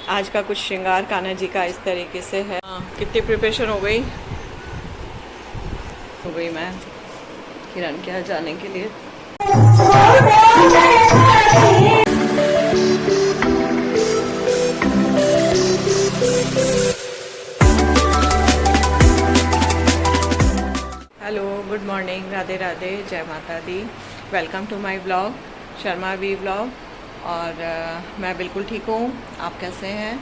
आज का कुछ श्रृंगार कान्हा जी का इस तरीके से है। कितनी प्रिपरेशन हो गई मैं किरण के यहाँ जाने के लिए। Hello, good morning, Radhe Radhe, जय Mata Di. Welcome to my blog, Sharma V blog. और मैं बिल्कुल ठीक हूँ। आप कैसे हैं?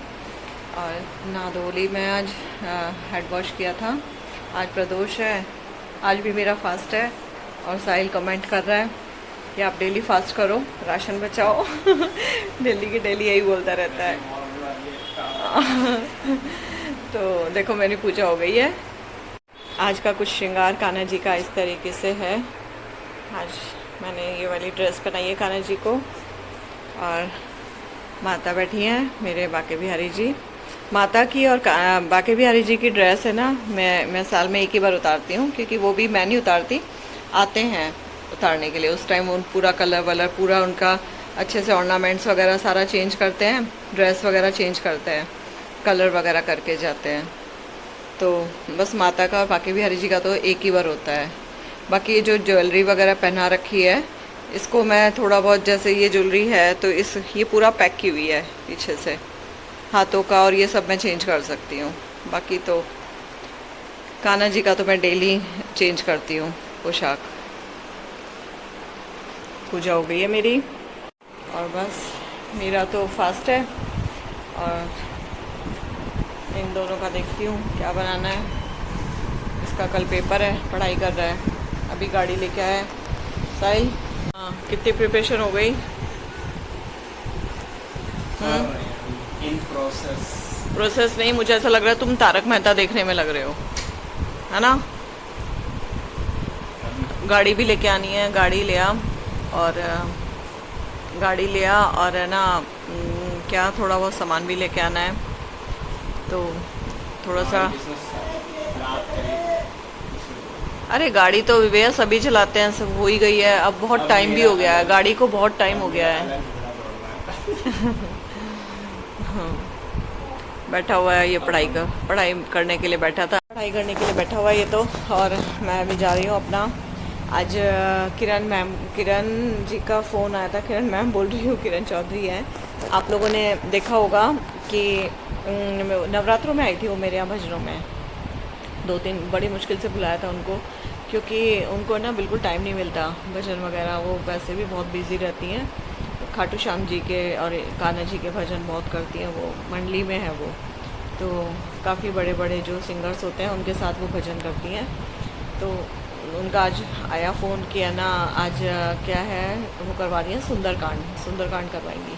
और नहा धो ली मैं आज, हेड वॉश किया था। आज प्रदोष है, आज भी मेरा फास्ट है। और साहिल कमेंट कर रहा है कि आप डेली फास्ट करो, राशन बचाओ। डेली की डेली यही बोलता रहता है। तो देखो, मेरी पूजा हो गई है। आज का कुछ श्रृंगार कान्हा जी का इस तरीके से है। आज मैंने ये वाली ड्रेस पहनाई है कान्हा जी को। और माता बैठी हैं मेरे बाके बिहारी जी। माता की और बाके बिहारी जी की ड्रेस है ना, मैं साल में एक ही बार उतारती हूँ, क्योंकि वो भी मैं नहीं उतारती, आते हैं उतारने के लिए। उस टाइम उन पूरा कलर वलर पूरा उनका अच्छे से ऑर्नामेंट्स वगैरह सारा चेंज करते हैं, ड्रेस वगैरह चेंज करते हैं, कलर वगैरह करके जाते हैं। तो बस माता का और बाके बिहारी जी का तो एक ही बार होता है। बाकी ये जो ज्वेलरी वगैरह पहना रखी है, इसको मैं थोड़ा बहुत, जैसे ये ज्वेलरी है तो ये पूरा पैक की हुई है पीछे से, हाथों का, और ये सब मैं चेंज कर सकती हूँ। बाकी तो कान्हा जी का तो मैं डेली चेंज करती हूँ पोशाक। पूजा हो गई है मेरी, और बस मेरा तो फास्ट है। और इन दोनों का देखती हूँ क्या बनाना है। इसका कल पेपर है, पढ़ाई कर रहा है। अभी गाड़ी लेके आया है साहिल। हाँ, कितनी प्रिपरेशन हो गई? इन प्रोसेस नहीं, मुझे ऐसा लग रहा है तुम तारक मेहता देखने में लग रहे हो, है ना? गाड़ी भी लेके आनी है, गाड़ी ले आ, और गाड़ी ले आ, और है ना क्या थोड़ा बहुत सामान भी लेके आना है। तो थोड़ा सा, अरे गाड़ी तो भैया सभी चलाते हैं, सब हो ही गई है। अब बहुत टाइम भी हो गया है, गाड़ी को बहुत टाइम हो गया है। बैठा हुआ है ये, पढ़ाई करने के लिए बैठा था, पढ़ाई करने के लिए बैठा हुआ है ये तो। और मैं अभी जा रही हूँ अपना। आज किरण जी का फ़ोन आया था। किरण मैम बोल रही हूँ, किरण चौधरी है। आप लोगों ने देखा होगा कि नवरात्रों में आई थी वो मेरे यहाँ भजनों में। 2-3 बड़ी मुश्किल से बुलाया था उनको, क्योंकि उनको ना बिल्कुल टाइम नहीं मिलता भजन वगैरह। वो वैसे भी बहुत बिज़ी रहती हैं। खाटू श्याम जी के और कान्हा जी के भजन बहुत करती हैं। वो मंडली में है वो, तो काफ़ी बड़े बड़े जो सिंगर्स होते हैं उनके साथ वो भजन करती हैं। तो उनका आज आया फ़ोन किया ना, आज क्या है वो करवा रही हैं, सुंदरकांड करवाएंगी।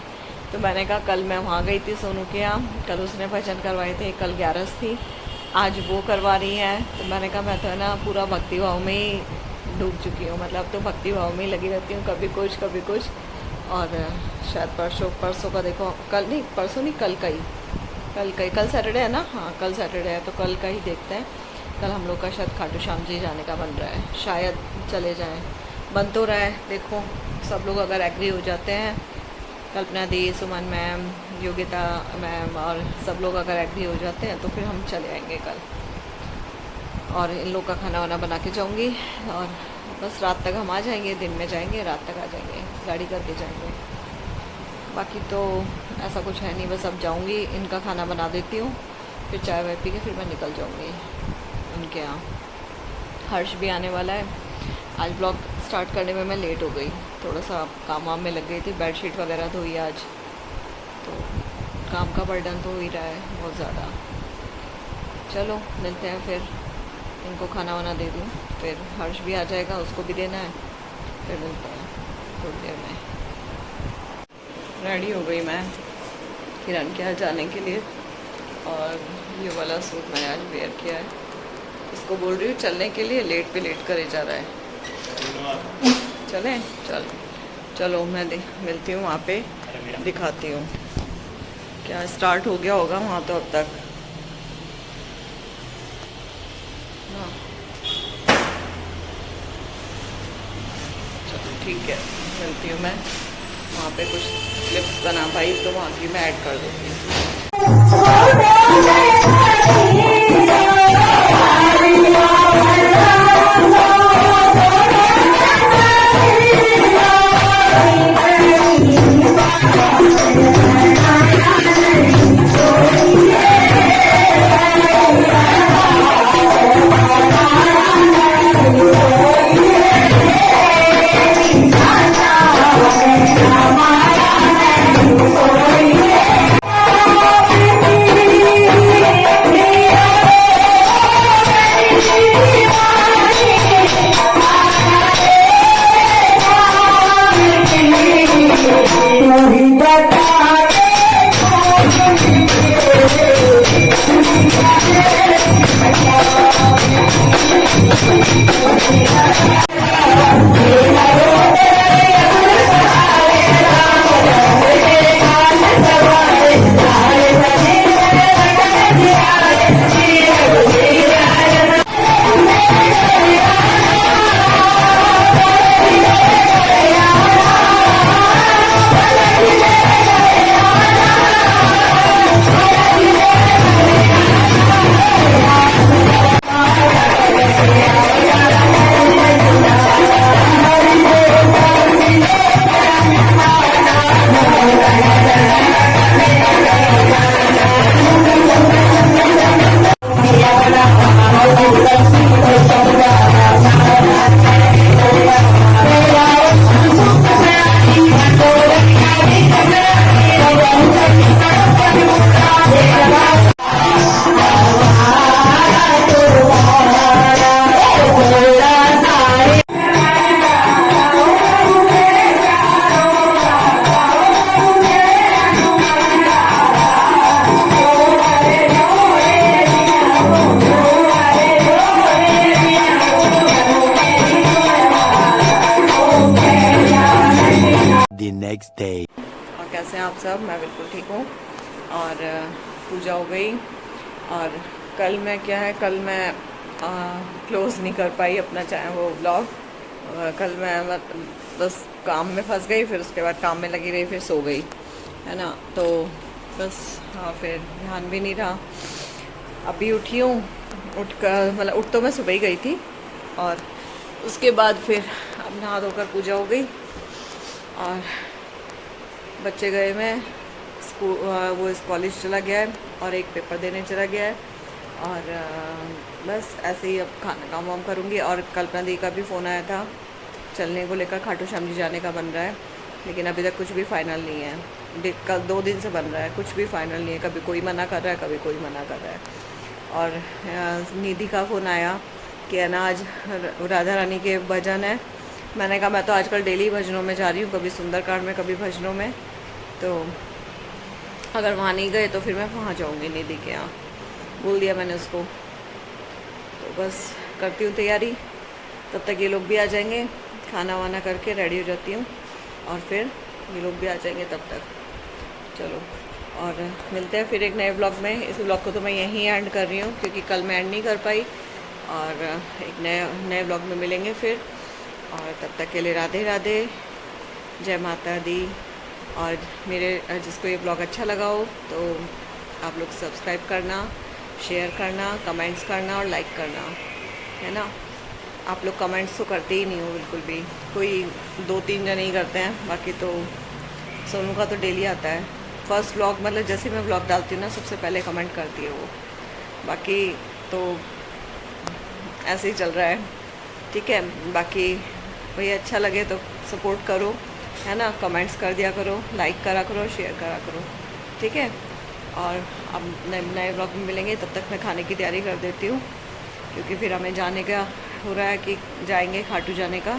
तो मैंने कहा, कल मैं वहाँ गई थी सोनू के यहाँ, कल उसने भजन करवाए थे, कल 11 थी, आज वो करवा रही हैं। तो मैंने कहा मैं तो है ना पूरा भक्ति भाव में ही डूब चुकी हूँ, मतलब तो भक्ति भाव में ही लगी रहती हूँ, कभी कुछ। और शायद परसों का देखो, परसों नहीं, कल सैटरडे है ना। हाँ, कल सैटरडे है, तो कल का ही देखते हैं। कल हम लोग का शायद खाटू श्याम जी जाने का बन रहा है, शायद चले जाएं, बन तो रहा है। देखो सब लोग अगर एग्री हो जाते हैं, कल्पना दी, सुमन मैम, योगिता मैम, और सब लोग अगर एग्री हो जाते हैं, तो फिर हम चले आएंगे कल। और इन लोग का खाना वाना बना के जाऊँगी, और बस रात तक हम आ जाएंगे। दिन में जाएंगे, रात तक आ जाएंगे, गाड़ी करके जाएंगे। बाकी तो ऐसा कुछ है नहीं, बस अब जाऊँगी, इनका खाना बना देती हूँ, फिर चाय वाय पी के फिर मैं निकल जाऊँगी उनके यहाँ। हर्ष भी आने वाला है। आज ब्लॉग स्टार्ट करने में मैं लेट हो गई, थोड़ा सा काम वाम में लग गई थी। बेडशीट वगैरह धोई आज, तो काम का बर्डन तो हो ही रहा है बहुत ज़्यादा। चलो मिलते हैं फिर, इनको खाना वाना दे दूँ, फिर हर्ष भी आ जाएगा, उसको भी देना है, फिर मिलते हैं थोड़ी देर में। रेडी हो गई मैं किरण के यहाँ जाने के लिए, और ये वाला सूट मैंने आज वेयर किया है। इसको बोल रही हूँ चलने के लिए, लेट पे लेट करे जा रहा है। चलें? चलो मैं मिलती हूँ वहाँ पे, दिखाती हूँ क्या स्टार्ट हो गया होगा वहाँ तो अब तक। हाँ चलो ठीक है, मिलती हूँ मैं वहाँ पे। कुछ क्लिप्स बना पाई तो वहाँ की मैं ऐड कर दूँगी। सब, मैं बिल्कुल ठीक हूँ। और पूजा हो गई। और कल मैं क्या है, कल मैं क्लोज़ नहीं कर पाई अपना चाहे वो ब्लॉग। कल मैं बस काम में फंस गई, फिर उसके बाद काम में लगी रही, फिर सो गई, है ना। तो बस हाँ, फिर ध्यान भी नहीं रहा। अभी उठी हूँ, उठ कर मतलब उठ तो मैं सुबह ही गई थी, और उसके बाद फिर अब नहा धोकर पूजा हो गई। और बच्चे गए, मैं स्कूल, वो इस कॉलेज चला गया है और एक पेपर देने चला गया है। और बस ऐसे ही अब खाना काम वाम करूँगी। और कल्पना दी का भी फ़ोन आया था चलने को लेकर, खाटू श्याम जी जाने का बन रहा है, लेकिन अभी तक कुछ भी फाइनल नहीं है। कल 2 दिन से बन रहा है, कुछ भी फाइनल नहीं है। कभी कोई मना कर रहा है, कभी कोई मना कर रहा है। और निधि का फ़ोन आया कि है ना आज राधा रानी के भजन है। मैंने कहा मैं तो आजकल डेली भजनों में जा रही हूँ, कभी सुंदरकांड में, कभी भजनों में, तो अगर वहाँ नहीं गए तो फिर मैं वहाँ जाऊँगी निधि के यहाँ, बोल दिया मैंने उसको। तो बस करती हूँ तैयारी, तब तक ये लोग भी आ जाएंगे। खाना वाना करके रेडी हो जाती हूँ और फिर ये लोग भी आ जाएंगे तब तक। चलो, और मिलते हैं फिर एक नए ब्लॉग में। इस ब्लॉग को तो मैं यहीं एंड कर रही हूँ क्योंकि कल मैं एंड नहीं कर पाई, और एक नए ब्लॉग में मिलेंगे फिर। और तब तक के लिए राधे राधे, जय माता दी। और मेरे जिसको ये ब्लॉग अच्छा लगा हो तो आप लोग सब्सक्राइब करना, शेयर करना, कमेंट्स करना और लाइक करना, है ना। आप लोग कमेंट्स तो करते ही नहीं हो बिल्कुल भी, कोई 2-3 जने ही करते हैं, बाकी तो सोनू का तो डेली आता है। फर्स्ट ब्लॉग मतलब जैसे मैं ब्लॉग डालती हूँ ना, सबसे पहले कमेंट करती है वो। बाकी तो ऐसे ही चल रहा है, ठीक है। बाकी वही अच्छा लगे तो सपोर्ट करो, है ना। कमेंट्स कर दिया करो, लाइक करा करो, शेयर करा करो, ठीक है। और अब नए ब्लॉग में मिलेंगे, तब तक मैं खाने की तैयारी कर देती हूँ क्योंकि फिर हमें जाने का हो रहा है कि जाएंगे खाटू जाने का।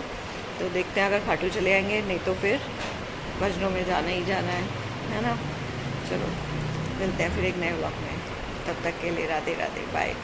तो देखते हैं, अगर खाटू चले आएंगे, नहीं तो फिर भजनों में जाना ही जाना है ना। चलो, मिलते हैं फिर एक नए ब्लॉग में, तब तक के लिए राधे राधे, बाय।